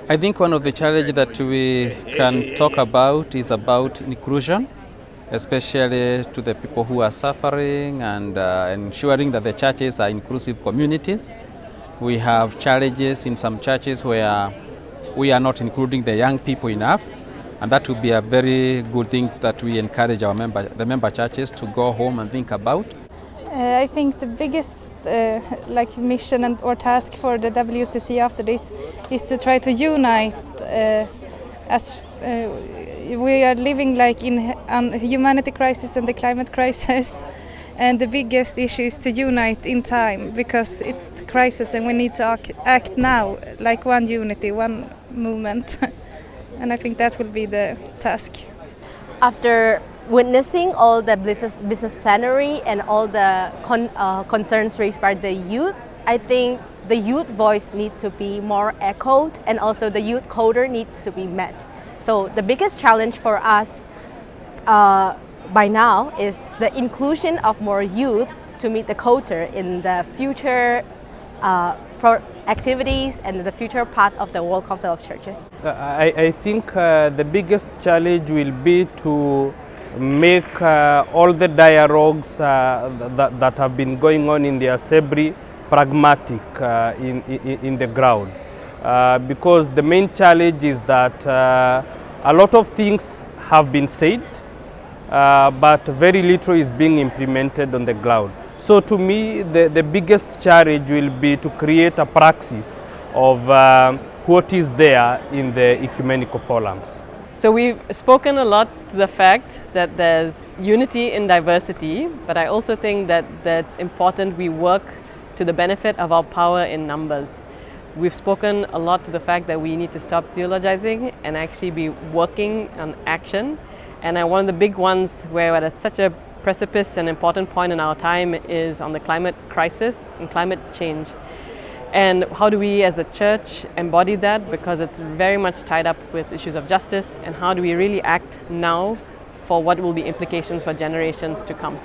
I think one of the challenges that we can talk about is about inclusion, especially to the people who are suffering and ensuring that the churches are inclusive communities. We have challenges in some churches where we are not including the young people enough, and that would be a very good thing that we encourage the member churches to go home and think about. I think the biggest mission or task for the WCC after this is to try to unite as we are living in a humanity crisis and the climate crisis, and the biggest issue is to unite in time because it's the crisis and we need to act now like one unity, one movement. And I think that will be the task. After witnessing all the business plenary and all the concerns raised by the youth, I think the youth voice needs to be more echoed and also the youth coder needs to be met. So the biggest challenge for us by now is the inclusion of more youth to meet the quota in the future activities and the future path of the World Council of Churches. I think the biggest challenge will be to make all the dialogues that have been going on in the assembly pragmatic in the ground. Because the main challenge is that a lot of things have been said, but very little is being implemented on the ground. So to me, the biggest challenge will be to create a praxis of what is there in the ecumenical forums. So we've spoken a lot to the fact that there's unity in diversity, but I also think that that's important we work to the benefit of our power in numbers. We've spoken a lot to the fact that we need to stop theologizing and actually be working on action. And one of the big ones where we're at such a precipice and important point in our time is on the climate crisis and climate change. And how do we as a church embody that? Because it's very much tied up with issues of justice, and how do we really act now for what will be implications for generations to come?